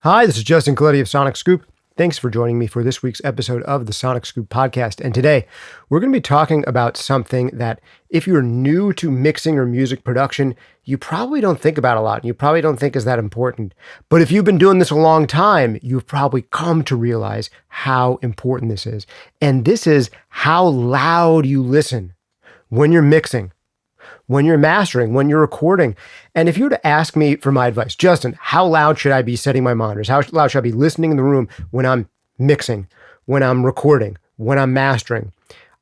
Hi, this is Justin Colletti of SonicScoop. Thanks for joining me for this week's episode of the SonicScoop podcast. And today, we're going to be talking about something that if you're new to mixing or music production, you probably don't think about a lot. You probably don't think is that important. But if you've been doing this a long time, you've probably come to realize how important this is. And this is how loud you listen when you're mixing, when you're mastering, when you're recording. And if you were to ask me for my advice, Justin, how loud should I be setting my monitors? How loud should I be listening in the room when I'm mixing, when I'm recording, when I'm mastering?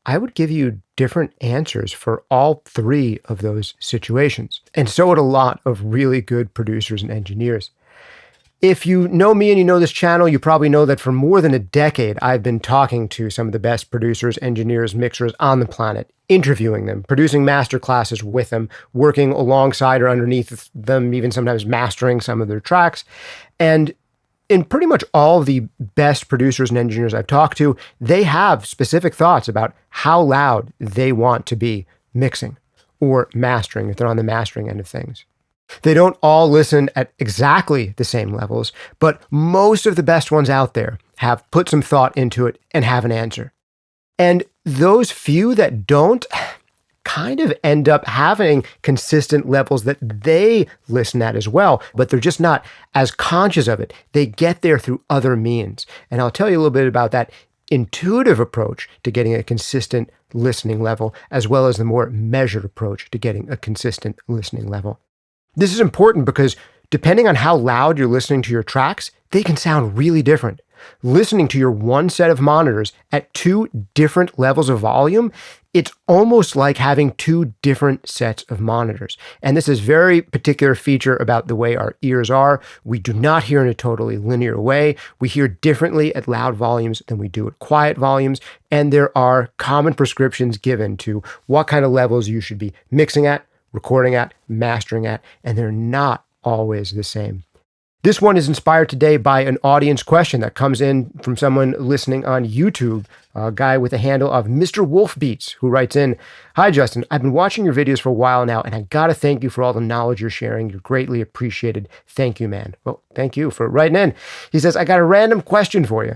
I would give you different answers for all three of those situations. And so would a lot of really good producers and engineers. If you know me and you know this channel, you probably know that for more than a decade, I've been talking to some of the best producers, engineers, mixers on the planet, interviewing them, producing master classes with them, working alongside or underneath them, even sometimes mastering some of their tracks. And in pretty much all of the best producers and engineers I've talked to, they have specific thoughts about how loud they want to be mixing or mastering if they're on the mastering end of things. They don't all listen at exactly the same levels, but most of the best ones out there have put some thought into it and have an answer. And those few that don't kind of end up having consistent levels that they listen at as well, but they're just not as conscious of it. They get there through other means. And I'll tell you a little bit about that intuitive approach to getting a consistent listening level, as well as the more measured approach to getting a consistent listening level. This is important because depending on how loud you're listening to your tracks, they can sound really different. Listening to your one set of monitors at two different levels of volume, it's almost like having two different sets of monitors. And this is a very particular feature about the way our ears are. We do not hear in a totally linear way. We hear differently at loud volumes than we do at quiet volumes. And there are common prescriptions given to what kind of levels you should be mixing at, recording at, mastering at, and they're not always the same. This one is inspired today by an audience question that comes in from someone listening on YouTube, a guy with a handle of Mr. Wolfbeats, who writes in, "Hi, Justin. I've been watching your videos for a while now, and I gotta thank you for all the knowledge you're sharing. You're greatly appreciated. Thank you, man." Well, thank you for writing in. He says, "I got a random question for you.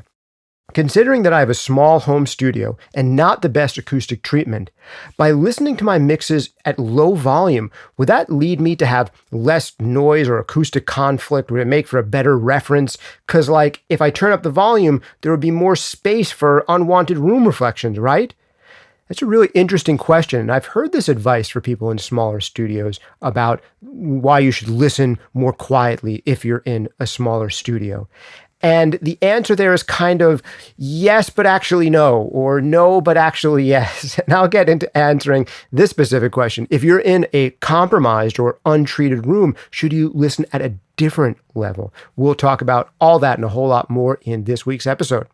Considering that I have a small home studio and not the best acoustic treatment, by listening to my mixes at low volume, would that lead me to have less noise or acoustic conflict? Would it make for a better reference? Because if I turn up the volume, there would be more space for unwanted room reflections, right?" That's a really interesting question. And I've heard this advice for people in smaller studios about why you should listen more quietly if you're in a smaller studio. And the answer there is kind of yes, but actually no, or no, but actually yes. And I'll get into answering this specific question. If you're in a compromised or untreated room, should you listen at a different level? We'll talk about all that and a whole lot more in this week's episode.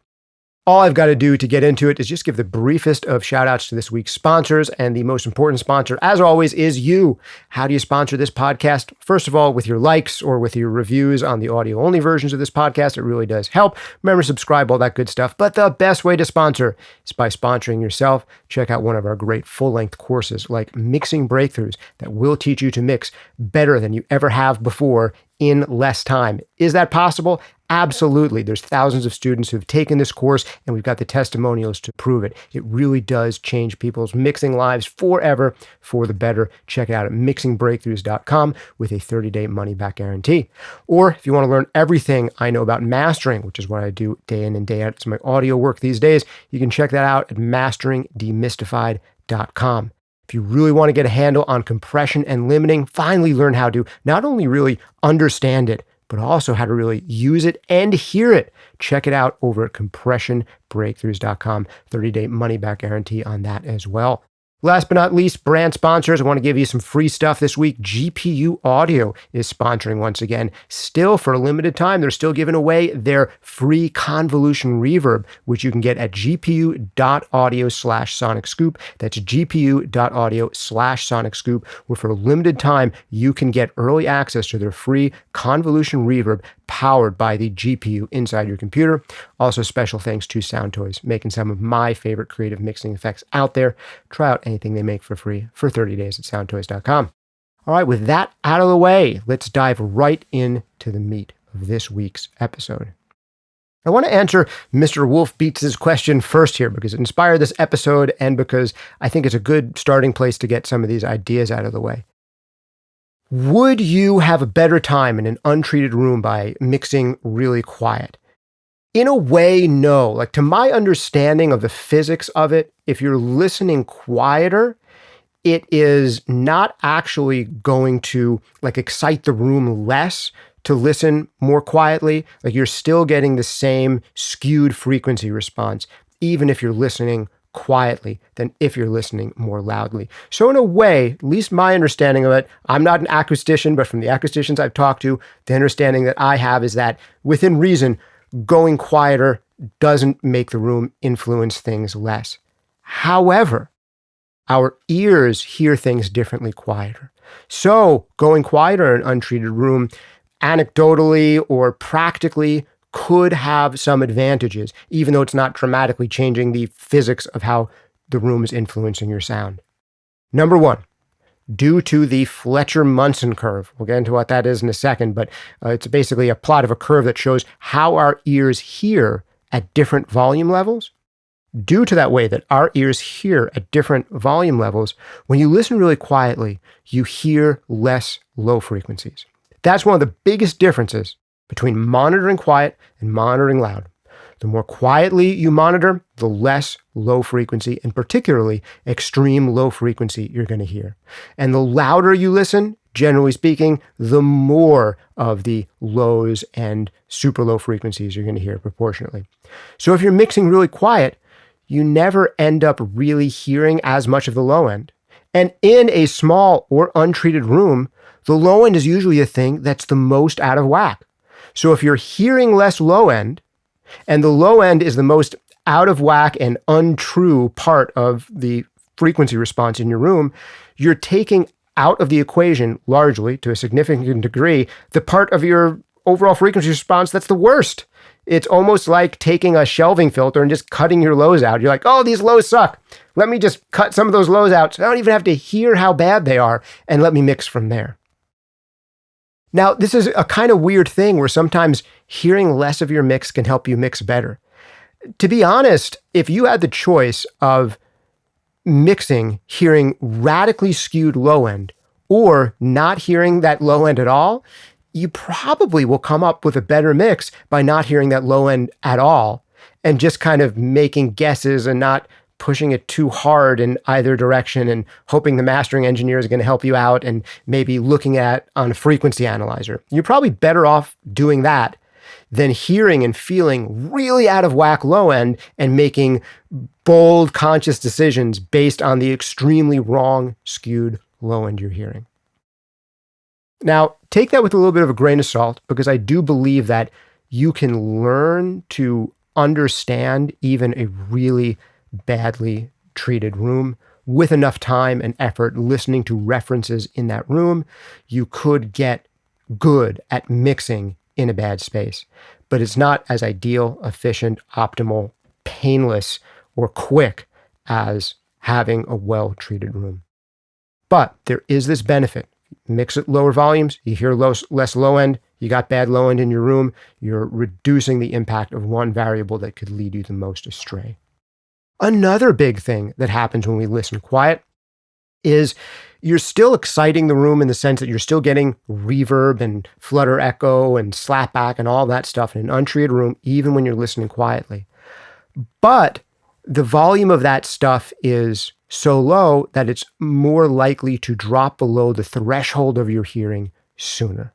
All I've got to do to get into it is just give the briefest of shout outs to this week's sponsors. And the most important sponsor, as always, is you. How do you sponsor this podcast? First of all, with your likes or with your reviews on the audio only versions of this podcast. It really does help. Remember, subscribe, all that good stuff. But the best way to sponsor is by sponsoring yourself. Check out one of our great full-length courses like Mixing Breakthroughs that will teach you to mix better than you ever have before in less time. Is that possible? Absolutely. There's thousands of students who've taken this course, and we've got the testimonials to prove it. It really does change people's mixing lives forever for the better. Check it out at mixingbreakthroughs.com with a 30-day money-back guarantee. Or if you want to learn everything I know about mastering, which is what I do day in and day out, it's my audio work these days, you can check that out at masteringendemystified.com. If you really want to get a handle on compression and limiting, finally learn how to not only really understand it, but also how to really use it and hear it. Check it out over at compressionbreakthroughs.com. 30-day money-back guarantee on that as well. Last but not least, brand sponsors. I want to give you some free stuff this week. GPU Audio is sponsoring once again. Still, for a limited time, they're still giving away their free convolution reverb, which you can get at gpu.audio/sonicscoop. That's gpu.audio/sonicscoop, where for a limited time, you can get early access to their free convolution reverb powered by the GPU inside your computer. Also, special thanks to Sound Toys, making some of my favorite creative mixing effects out there. Try out anything they make for free for 30 days at soundtoys.com. All right, with that out of the way, let's dive right into the meat of of this week's episode. I want to answer Mr. Wolf Beats' question first here because it inspired this episode and because I think it's a good starting place to get some of these ideas out of the way. Would you have a better time in an untreated room by mixing really quiet? In a way, no. Like, to my understanding of the physics of it, if you're listening quieter, it is not actually going to excite the room less to listen more quietly. Like, you're still getting the same skewed frequency response, even if you're listening quietly than if you're listening more loudly. So in a way, at least my understanding of it, I'm not an acoustician, but from the acousticians I've talked to, the understanding that I have is that within reason, going quieter doesn't make the room influence things less. However, our ears hear things differently quieter. So going quieter in an untreated room, anecdotally or practically, could have some advantages, even though it's not dramatically changing the physics of how the room is influencing your sound. Number one, due to the Fletcher-Munson curve. We'll get into what that is in a second, but it's basically a plot of a curve that shows how our ears hear at different volume levels. Due to that way that our ears hear at different volume levels, when you listen really quietly, you hear less low frequencies. That's one of the biggest differences between monitoring quiet and monitoring loud. The more quietly you monitor, the less low frequency, and particularly extreme low frequency, you're going to hear. And the louder you listen, generally speaking, the more of the lows and super low frequencies you're going to hear proportionately. So if you're mixing really quiet, you never end up really hearing as much of the low end. And in a small or untreated room, the low end is usually the thing that's the most out of whack. So if you're hearing less low end, and the low end is the most out of whack and untrue part of the frequency response in your room, you're taking out of the equation, largely, to a significant degree, the part of your overall frequency response that's the worst. It's almost like taking a shelving filter and just cutting your lows out. You're like, oh, these lows suck. Let me just cut some of those lows out so I don't even have to hear how bad they are, and let me mix from there. Now, this is a kind of weird thing where sometimes hearing less of your mix can help you mix better. To be honest, if you had the choice of mixing, hearing radically skewed low end, or not hearing that low end at all, you probably will come up with a better mix by not hearing that low end at all and just kind of making guesses and not pushing it too hard in either direction and hoping the mastering engineer is going to help you out and maybe looking at on a frequency analyzer. You're probably better off doing that than hearing and feeling really out of whack low end and making bold conscious decisions based on the extremely wrong skewed low end you're hearing. Now, take that with a little bit of a grain of salt, because I do believe that you can learn to understand even a really badly treated room with enough time and effort listening to references in that room. You could get good at mixing in a bad space, but it's not as ideal, efficient, optimal, painless, or quick as having a well-treated room. But there is this benefit. Mix at lower volumes, you hear less low end, you got bad low end in your room, you're reducing the impact of one variable that could lead you the most astray. Another big thing that happens when we listen quiet is you're still exciting the room in the sense that you're still getting reverb and flutter echo and slapback and all that stuff in an untreated room, even when you're listening quietly. But the volume of that stuff is so low that it's more likely to drop below the threshold of your hearing sooner.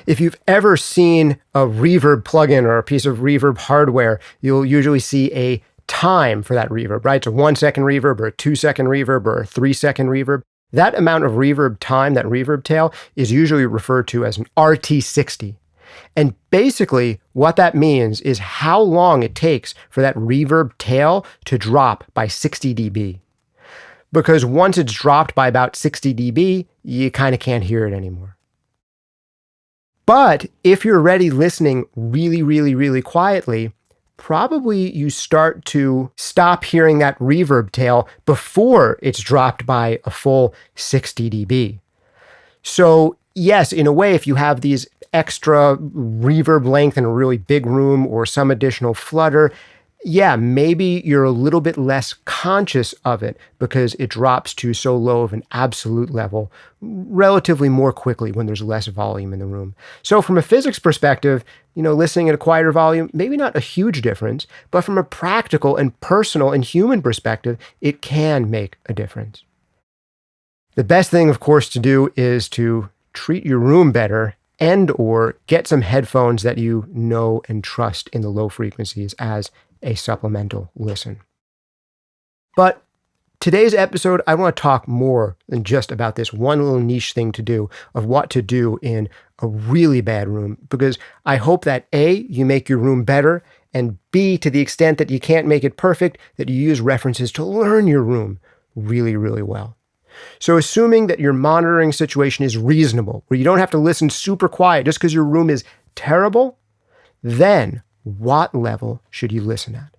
If you've ever seen a reverb plugin or a piece of reverb hardware, you'll usually see a time for that reverb, right? It's a 1 second reverb or a 2 second reverb or a 3 second reverb. That amount of reverb time, that reverb tail, is usually referred to as an RT60. And basically what that means is how long it takes for that reverb tail to drop by 60 dB. Because once it's dropped by about 60 dB, you kind of can't hear it anymore. But if you're already listening really, really, really quietly, probably you start to stop hearing that reverb tail before it's dropped by a full 60 dB. So yes, in a way, if you have these extra reverb length in a really big room or some additional flutter, yeah, maybe you're a little bit less conscious of it because it drops to so low of an absolute level relatively more quickly when there's less volume in the room. So from a physics perspective, listening at a quieter volume, maybe not a huge difference, but from a practical and personal and human perspective, it can make a difference. The best thing, of course, to do is to treat your room better and or get some headphones that you know and trust in the low frequencies as a supplemental listen. But today's episode, I want to talk more than just about this one little niche thing to do of what to do in a really bad room, because I hope that A, you make your room better, and B, to the extent that you can't make it perfect, that you use references to learn your room really, really well. So assuming that your monitoring situation is reasonable, where you don't have to listen super quiet just because your room is terrible, then what level should you listen at?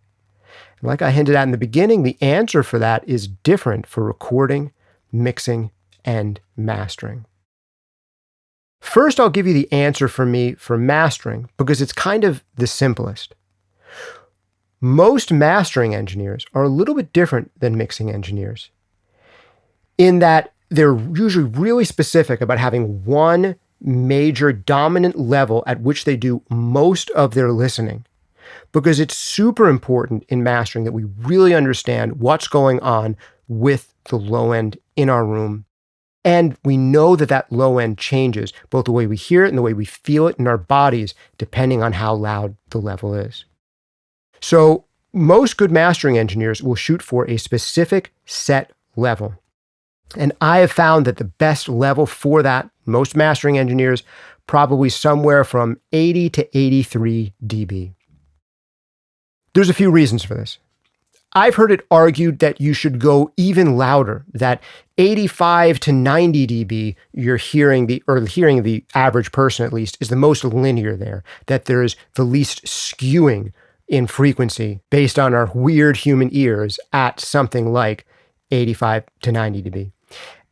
And like I hinted at in the beginning, the answer for that is different for recording, mixing, and mastering. First, I'll give you the answer for me for mastering because it's kind of the simplest. Most mastering engineers are a little bit different than mixing engineers in that they're usually really specific about having one major dominant level at which they do most of their listening, because it's super important in mastering that we really understand what's going on with the low end in our room. And we know that that low end changes both the way we hear it and the way we feel it in our bodies, depending on how loud the level is. So most good mastering engineers will shoot for a specific set level. And I have found that the best level for that, most mastering engineers, probably somewhere from 80 to 83 dB. There's a few reasons for this. I've heard it argued that you should go even louder, that 85 to 90 dB, you're hearing the average person at least, is the most linear there, that there is the least skewing in frequency based on our weird human ears at something like 85 to 90 dB.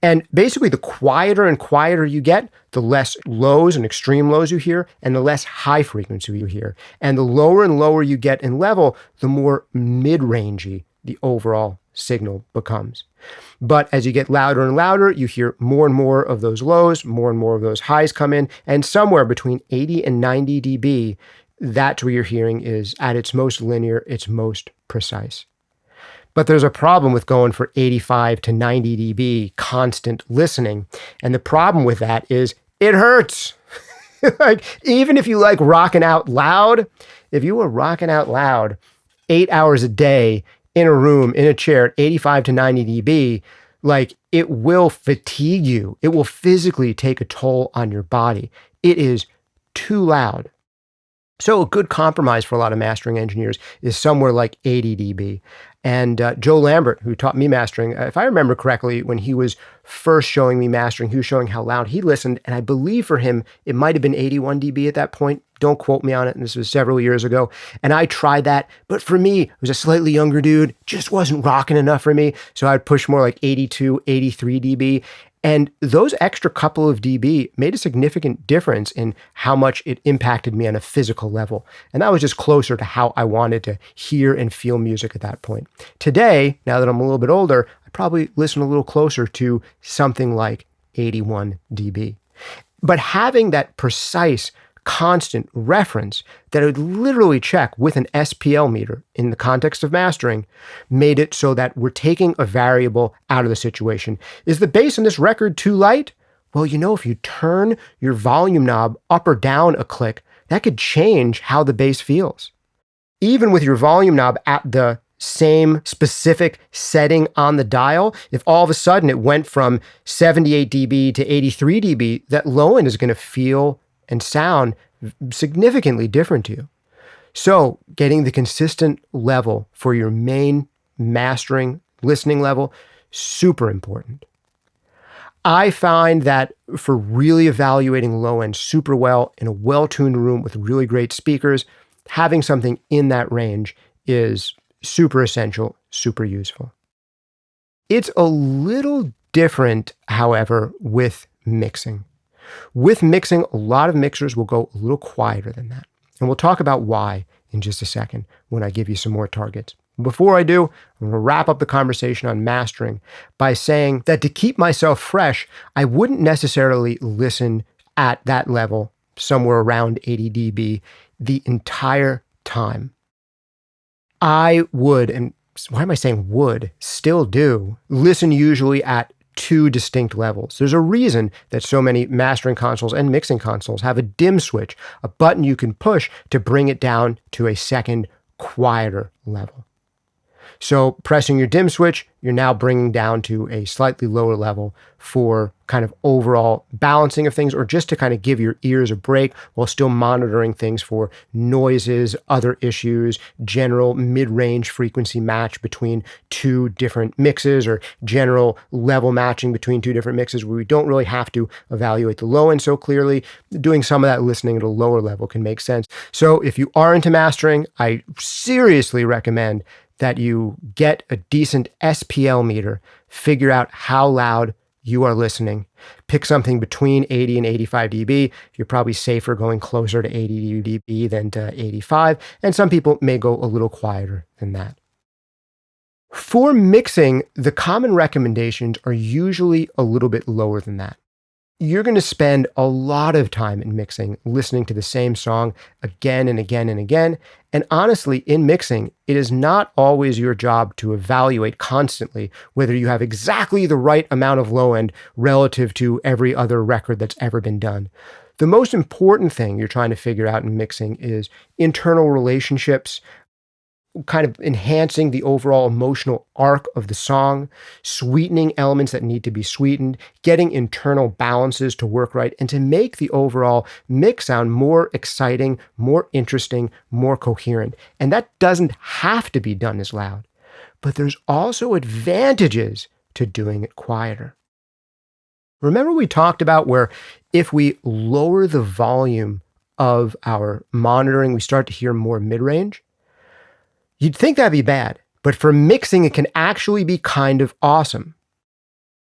And basically, the quieter and quieter you get, the less lows and extreme lows you hear, and the less high frequency you hear. And the lower and lower you get in level, the more mid-rangey the overall signal becomes. But as you get louder and louder, you hear more and more of those lows, more and more of those highs come in, and somewhere between 80 and 90 dB, that's where your hearing is at its most linear, its most precise. But there's a problem with going for 85 to 90 dB constant listening. And the problem with that is it hurts. Like, even if you like rocking out loud, if you were rocking out loud 8 hours a day in a room, in a chair at 85 to 90 dB, like, it will fatigue you. It will physically take a toll on your body. It is too loud. So a good compromise for a lot of mastering engineers is somewhere like 80 dB. And Joe Lambert, who taught me mastering, if I remember correctly, when he was first showing me mastering, he was showing how loud he listened. And I believe for him, it might have been 81 dB at that point. Don't quote me on it. And this was several years ago. And I tried that. But for me, it was a slightly younger dude, just wasn't rocking enough for me. So I'd push more like 82, 83 dB. And those extra couple of dB made a significant difference in how much it impacted me on a physical level. And that was just closer to how I wanted to hear and feel music at that point. Today, now that I'm a little bit older, I probably listen a little closer to something like 81 dB. But having that precise, constant reference that I would literally check with an SPL meter in the context of mastering made it so that we're taking a variable out of the situation. Is the bass in this record too light? Well, if you turn your volume knob up or down a click, that could change how the bass feels. Even with your volume knob at the same specific setting on the dial, if all of a sudden it went from 78 dB to 83 dB, that low end is going to feel and sound significantly different to you. So getting the consistent level for your main mastering listening level, super important. I find that for really evaluating low end super well in a well-tuned room with really great speakers, having something in that range is super essential, super useful. It's a little different, however, with mixing. With mixing, a lot of mixers will go a little quieter than that. And we'll talk about why in just a second when I give you some more targets. Before I do, I'm going to wrap up the conversation on mastering by saying that to keep myself fresh, I wouldn't necessarily listen at that level, somewhere around 80 dB, the entire time. I would, and why am I saying would, still do, listen usually at two distinct levels. There's a reason that so many mastering consoles and mixing consoles have a dim switch, a button you can push to bring it down to a second, quieter level. So pressing your dim switch, you're now bringing down to a slightly lower level for kind of overall balancing of things, or just to kind of give your ears a break while still monitoring things for noises, other issues, general mid-range frequency match between two different mixes, or general level matching between two different mixes where we don't really have to evaluate the low end so clearly. Doing some of that listening at a lower level can make sense. So if you are into mastering, I seriously recommend that you get a decent SPL meter, figure out how loud you are listening, pick something between 80 and 85 dB. You're probably safer going closer to 80 dB than to 85, and some people may go a little quieter than that. For mixing, the common recommendations are usually a little bit lower than that. You're going to spend a lot of time in mixing listening to the same song again and again and again. And honestly, in mixing, it is not always your job to evaluate constantly whether you have exactly the right amount of low end relative to every other record that's ever been done. The most important thing you're trying to figure out in mixing is internal relationships, kind of enhancing the overall emotional arc of the song, sweetening elements that need to be sweetened, getting internal balances to work right, and to make the overall mix sound more exciting, more interesting, more coherent. And that doesn't have to be done as loud, but there's also advantages to doing it quieter. Remember we talked about where if we lower the volume of our monitoring, we start to hear more mid-range? You'd think that'd be bad, but for mixing, it can actually be kind of awesome.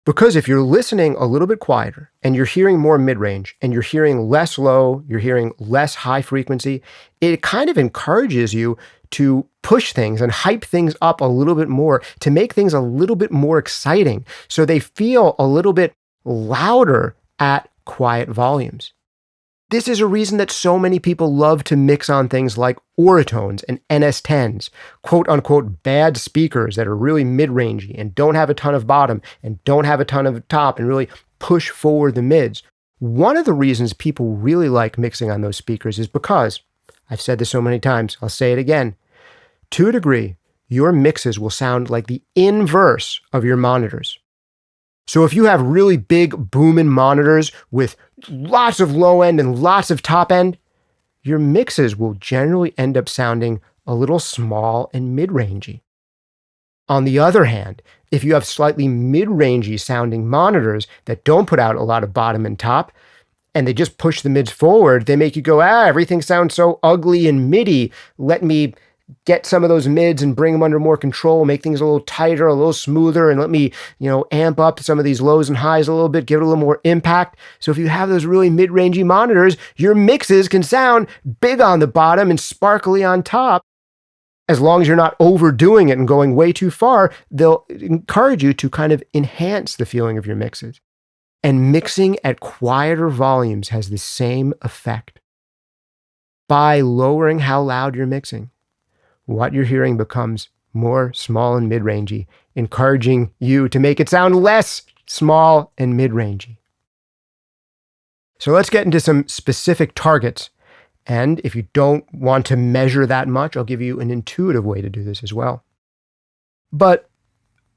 Because if you're listening a little bit quieter and you're hearing more mid-range and you're hearing less low, you're hearing less high frequency, it kind of encourages you to push things and hype things up a little bit more to make things a little bit more exciting so they feel a little bit louder at quiet volumes. This is a reason that so many people love to mix on things like Oratones and NS10s, quote-unquote bad speakers that are really mid-rangey and don't have a ton of bottom and don't have a ton of top and really push forward the mids. One of the reasons people really like mixing on those speakers is because, I've said this so many times, I'll say it again, to a degree, your mixes will sound like the inverse of your monitors. So if you have really big booming monitors with lots of low end and lots of top end, your mixes will generally end up sounding a little small and mid-rangey. On the other hand, if you have slightly mid-rangey sounding monitors that don't put out a lot of bottom and top, and they just push the mids forward, they make you go, everything sounds so ugly and MIDI. Let me get some of those mids and bring them under more control, make things a little tighter, a little smoother, and let me, amp up some of these lows and highs a little bit, give it a little more impact. So if you have those really mid-rangey monitors, your mixes can sound big on the bottom and sparkly on top. As long as you're not overdoing it and going way too far, they'll encourage you to kind of enhance the feeling of your mixes. And mixing at quieter volumes has the same effect. By lowering how loud you're mixing, what you're hearing becomes more small and mid-rangey, encouraging you to make it sound less small and mid-rangey. So let's get into some specific targets. And if you don't want to measure that much, I'll give you an intuitive way to do this as well. But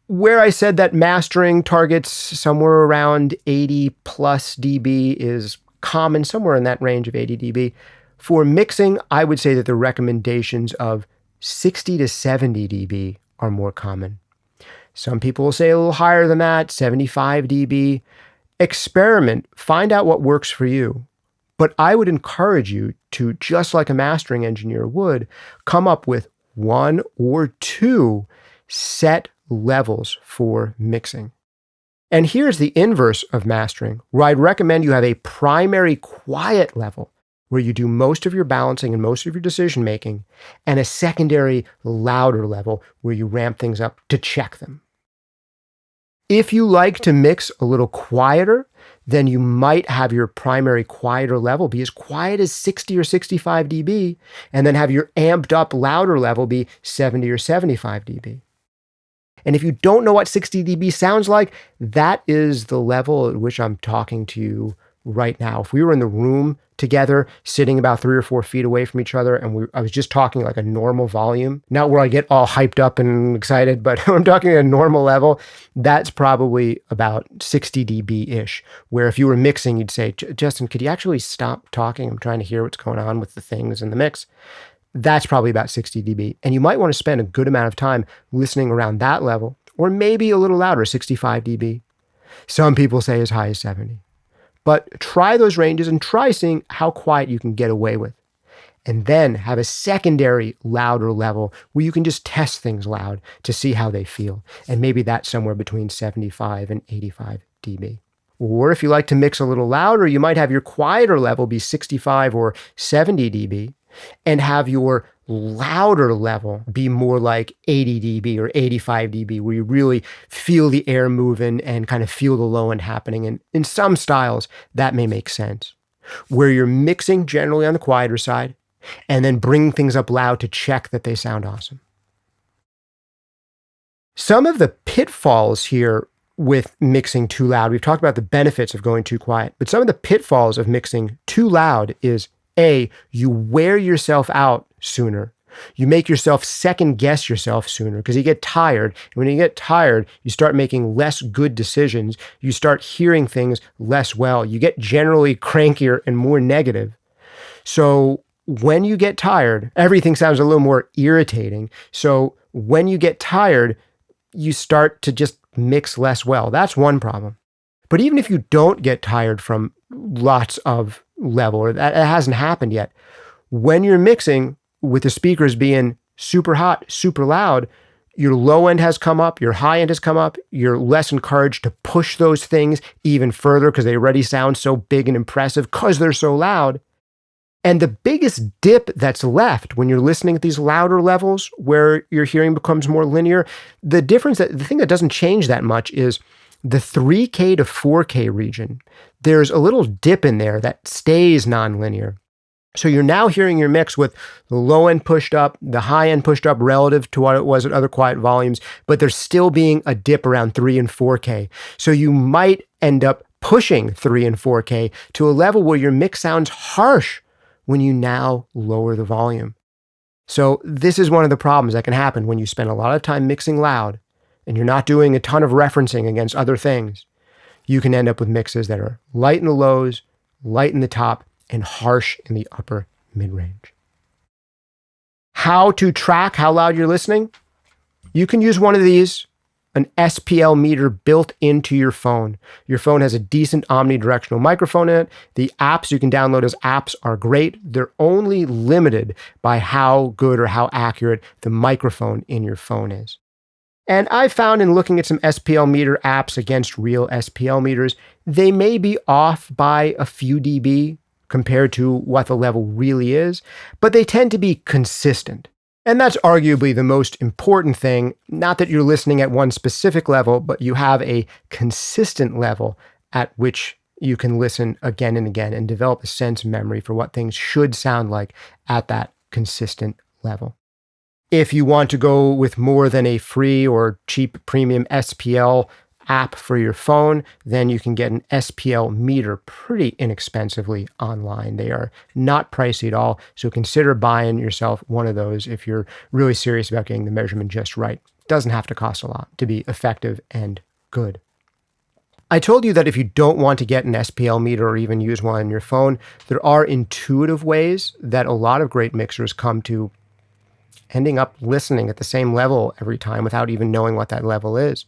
where I said that mastering targets somewhere around 80 plus dB is common, somewhere in that range of 80 dB, for mixing, I would say that the recommendations of 60 to 70 dB are more common. Some people will say a little higher than that, 75 dB. Experiment, find out what works for you. But I would encourage you to, just like a mastering engineer would, come up with one or two set levels for mixing. And here's the inverse of mastering, where I'd recommend you have a primary quiet level where you do most of your balancing and most of your decision making, and a secondary louder level where you ramp things up to check them. If you like to mix a little quieter, then you might have your primary quieter level be as quiet as 60 or 65 dB, and then have your amped up louder level be 70 or 75 dB. And if you don't know what 60 dB sounds like, that is the level at which I'm talking to you right now. If we were in the room together, sitting about 3 or 4 feet away from each other, and I was just talking like a normal volume, not where I get all hyped up and excited, but I'm talking at a normal level, that's probably about 60 dB-ish, where if you were mixing, you'd say, Justin, could you actually stop talking? I'm trying to hear what's going on with the things in the mix. That's probably about 60 dB. And you might want to spend a good amount of time listening around that level, or maybe a little louder, 65 dB. Some people say as high as 70. But try those ranges and try seeing how quiet you can get away with. And then have a secondary louder level where you can just test things loud to see how they feel. And maybe that's somewhere between 75 and 85 dB. Or if you like to mix a little louder, you might have your quieter level be 65 or 70 dB and have your louder level be more like 80 dB or 85 dB, where you really feel the air moving and kind of feel the low end happening. And in some styles, that may make sense, where you're mixing generally on the quieter side and then bringing things up loud to check that they sound awesome. Some of the pitfalls here with mixing too loud, we've talked about the benefits of going too quiet, but some of the pitfalls of mixing too loud is A, you wear yourself out sooner. You make yourself second guess yourself sooner because you get tired. And when you get tired, you start making less good decisions. You start hearing things less well. You get generally crankier and more negative. So when you get tired, everything sounds a little more irritating. So when you get tired, you start to just mix less well. That's one problem. But even if you don't get tired from lots of level, or that hasn't happened yet, when you're mixing with the speakers being super hot, super loud, your low end has come up, your high end has come up, you're less encouraged to push those things even further because they already sound so big and impressive because they're so loud. And the biggest dip that's left when you're listening at these louder levels where your hearing becomes more linear, the thing that doesn't change that much is the 3K to 4K region. There's a little dip in there that stays nonlinear. So you're now hearing your mix with the low end pushed up, the high end pushed up relative to what it was at other quiet volumes, but there's still being a dip around 3 and 4K. So you might end up pushing 3 and 4K to a level where your mix sounds harsh when you now lower the volume. So this is one of the problems that can happen when you spend a lot of time mixing loud and you're not doing a ton of referencing against other things. You can end up with mixes that are light in the lows, light in the top, and harsh in the upper mid-range. How to track how loud you're listening? You can use one of these, an SPL meter built into your phone. Your phone has a decent omnidirectional microphone in it. The apps you can download as apps are great. They're only limited by how good or how accurate the microphone in your phone is. And I found in looking at some SPL meter apps against real SPL meters, they may be off by a few dB compared to what the level really is, but they tend to be consistent. And that's arguably the most important thing, not that you're listening at one specific level, but you have a consistent level at which you can listen again and again and develop a sense memory for what things should sound like at that consistent level. If you want to go with more than a free or cheap premium SPL app for your phone, then you can get an SPL meter pretty inexpensively online. They are not pricey at all, so consider buying yourself one of those if you're really serious about getting the measurement just right. It doesn't have to cost a lot to be effective and good. I told you that if you don't want to get an SPL meter or even use one on your phone, there are intuitive ways that a lot of great mixers come to ending up listening at the same level every time without even knowing what that level is.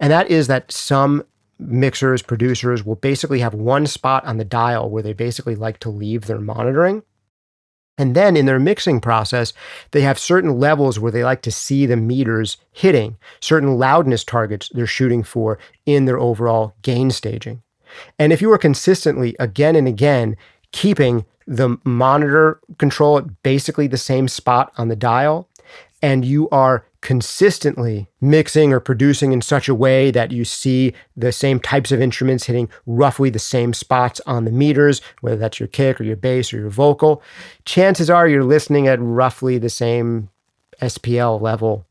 And that is that some mixers, producers will basically have one spot on the dial where they basically like to leave their monitoring. And then in their mixing process, they have certain levels where they like to see the meters hitting, certain loudness targets they're shooting for in their overall gain staging. And if you are consistently, again and again, keeping the monitor control at basically the same spot on the dial, and you are consistently mixing or producing in such a way that you see the same types of instruments hitting roughly the same spots on the meters, whether that's your kick or your bass or your vocal, chances are you're listening at roughly the same SPL level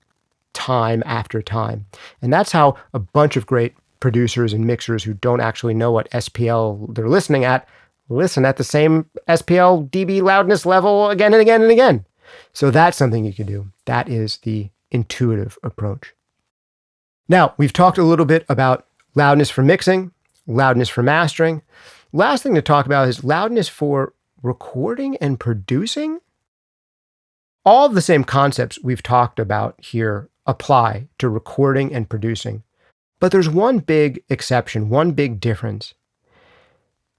time after time. And that's how a bunch of great producers and mixers who don't actually know what SPL they're listening at listen at the same SPL dB loudness level again and again and again. So that's something you can do. That is the intuitive approach. Now, we've talked a little bit about loudness for mixing, loudness for mastering. Last thing to talk about is loudness for recording and producing. All of the same concepts we've talked about here apply to recording and producing. But there's one big exception, one big difference.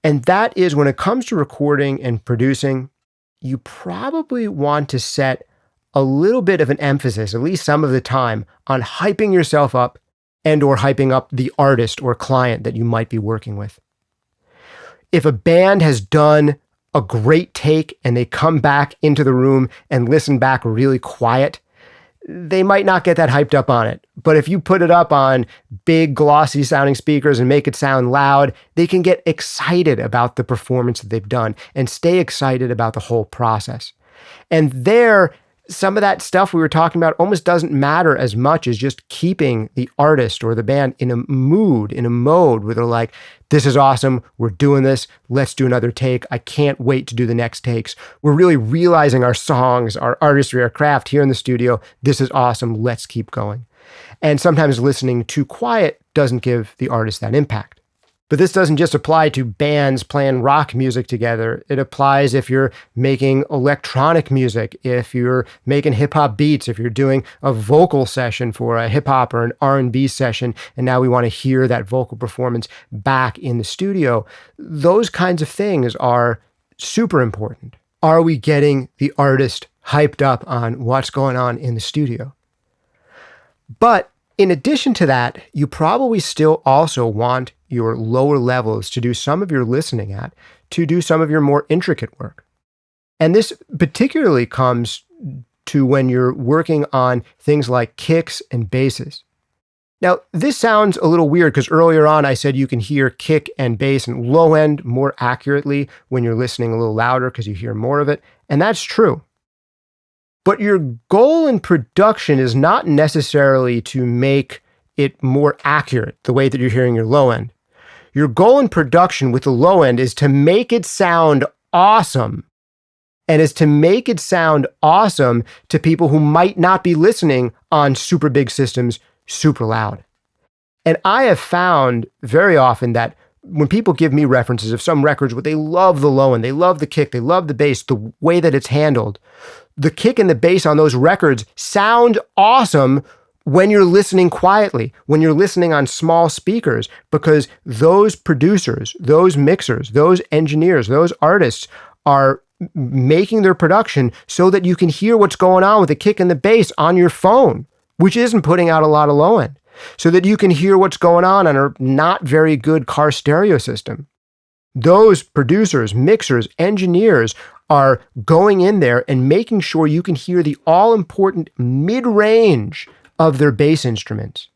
And that is when it comes to recording and producing, you probably want to set a little bit of an emphasis, at least some of the time, on hyping yourself up and or hyping up the artist or client that you might be working with. If a band has done a great take and they come back into the room and listen back really quiet, they might not get that hyped up on it. But if you put it up on big, glossy sounding speakers and make it sound loud, they can get excited about the performance that they've done and stay excited about the whole process. And there, some of that stuff we were talking about almost doesn't matter as much as just keeping the artist or the band in a mood, in a mode where they're like, this is awesome, we're doing this, let's do another take, I can't wait to do the next takes. We're really realizing our songs, our artistry, our craft here in the studio, this is awesome, let's keep going. And sometimes listening too quiet doesn't give the artist that impact. But this doesn't just apply to bands playing rock music together. It applies if you're making electronic music, if you're making hip-hop beats, if you're doing a vocal session for a hip-hop or an R&B session, and now we want to hear that vocal performance back in the studio. Those kinds of things are super important. Are we getting the artist hyped up on what's going on in the studio? But in addition to that, you probably still also want your lower levels to do some of your listening at, to do some of your more intricate work. And this particularly comes to when you're working on things like kicks and basses. Now, this sounds a little weird because earlier on I said you can hear kick and bass and low end more accurately when you're listening a little louder because you hear more of it. And that's true. But your goal in production is not necessarily to make it more accurate the way that you're hearing your low end. Your goal in production with the low end is to make it sound awesome, and is to make it sound awesome to people who might not be listening on super big systems, super loud. And I have found very often that when people give me references of some records where they love the low end, they love the kick, they love the bass, the way that it's handled, the kick and the bass on those records sound awesome when you're listening quietly, when you're listening on small speakers, because those producers, those mixers, those engineers, those artists are making their production so that you can hear what's going on with the kick and the bass on your phone, which isn't putting out a lot of low end, so that you can hear what's going on a not very good car stereo system. Those producers, mixers, engineers are going in there and making sure you can hear the all-important mid-range of their bass instruments.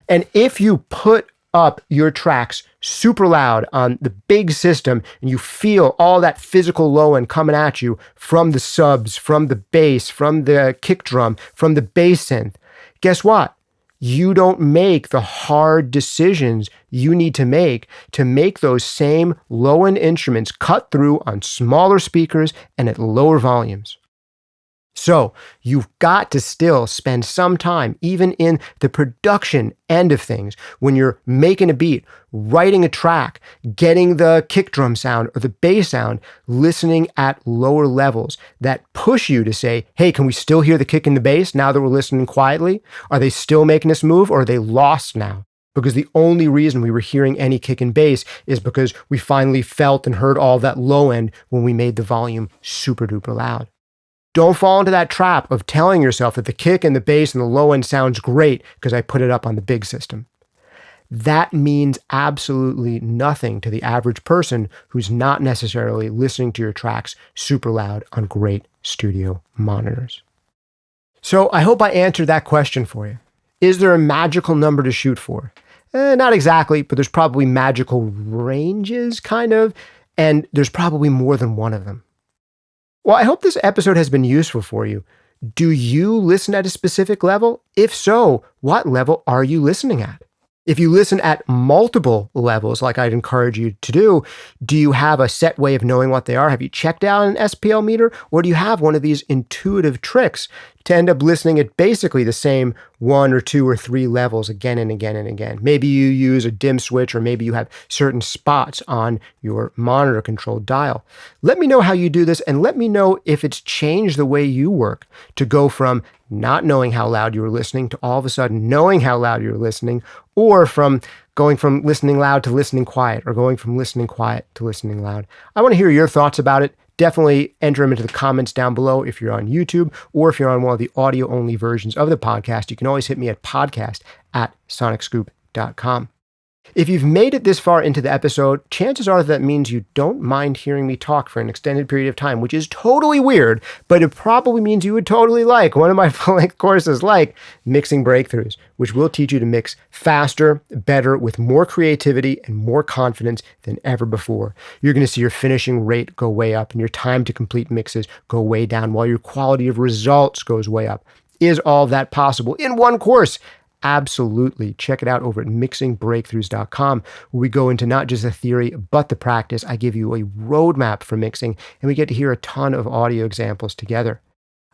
And if you put up your tracks super loud on the big system and you feel all that physical low end coming at you from the subs, from the bass, from the kick drum, from the bass synth, guess what? You don't make the hard decisions you need to make those same low-end instruments cut through on smaller speakers and at lower volumes. So you've got to still spend some time, even in the production end of things, when you're making a beat, writing a track, getting the kick drum sound or the bass sound, listening at lower levels that push you to say, hey, can we still hear the kick and the bass now that we're listening quietly? Are they still making us move, or are they lost now? because the only reason we were hearing any kick and bass is because we finally felt and heard all that low end when we made the volume super duper loud. Don't fall into that trap of telling yourself that the kick and the bass and the low end sounds great because I put it up on the big system. That means absolutely nothing to the average person who's not necessarily listening to your tracks super loud on great studio monitors. So I hope I answered that question for you. Is there a magical number to shoot for? Not exactly, but there's probably magical ranges, kind of, and there's probably more than one of them. Well, I hope this episode has been useful for you. Do you listen at a specific level? If so, what level are you listening at? If you listen at multiple levels, like I'd encourage you to do you have a set way of knowing what they are? Have you checked out an SPL meter? Or do you have one of these intuitive tricks to end up listening at basically the same 1 or 2 or 3 levels again and again and again? Maybe you use a dim switch, or maybe you have certain spots on your monitor controlled dial. Let me know how you do this, and let me know if it's changed the way you work to go from not knowing how loud you were listening to all of a sudden knowing how loud you were listening, or from going from listening loud to listening quiet, or going from listening quiet to listening loud. I want to hear your thoughts about it. Definitely enter them into the comments down below if you're on YouTube, or if you're on one of the audio-only versions of the podcast. You can always hit me at podcast@sonicscoop.com. If you've made it this far into the episode, chances are that means you don't mind hearing me talk for an extended period of time, which is totally weird, but it probably means you would totally like one of my full-length courses like Mixing Breakthroughs, which will teach you to mix faster, better, with more creativity and more confidence than ever before. You're going to see your finishing rate go way up and your time to complete mixes go way down while your quality of results goes way up. Is all that possible in one course? Absolutely. Check it out over at mixingbreakthroughs.com, where we go into not just the theory, but the practice. I give you a roadmap for mixing, and we get to hear a ton of audio examples together.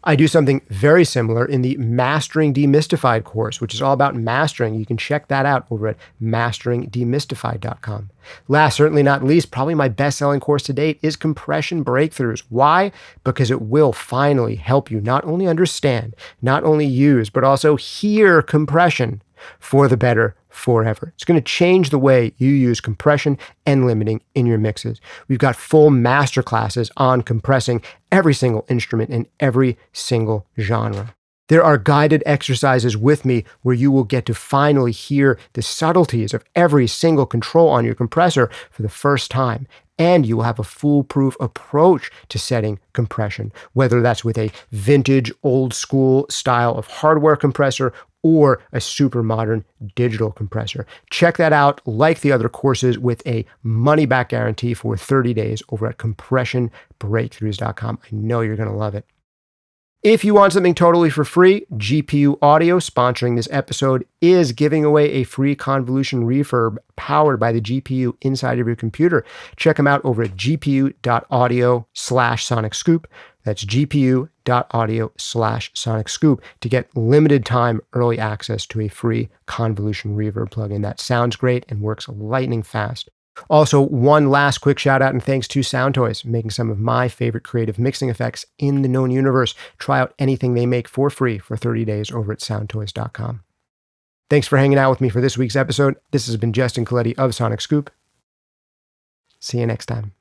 I do something very similar in the Mastering Demystified course, which is all about mastering. You can check that out over at masteringendemystified.com. Last, certainly not least, probably my best-selling course to date is Compression Breakthroughs. Why? Because it will finally help you not only understand, not only use, but also hear compression for the better forever. It's going to change the way you use compression and limiting in your mixes. We've got full master classes on compressing every single instrument in every single genre. There are guided exercises with me where you will get to finally hear the subtleties of every single control on your compressor for the first time. And you will have a foolproof approach to setting compression, whether that's with a vintage, old school style of hardware compressor or a super modern digital compressor. Check that out, like the other courses, with a money-back guarantee for 30 days over at compressionbreakthroughs.com. I know you're going to love it. If you want something totally for free, GPU Audio, sponsoring this episode, is giving away a free convolution reverb powered by the GPU inside of your computer. Check them out over at gpu.audio/sonicscoop. That's gpu.audio/sonicscoop to get limited time early access to a free convolution reverb plugin that sounds great and works lightning fast. Also, one last quick shout out and thanks to Soundtoys, making some of my favorite creative mixing effects in the known universe. Try out anything they make for free for 30 days over at soundtoys.com. Thanks for hanging out with me for this week's episode. This has been Justin Colletti of SonicScoop. See you next time.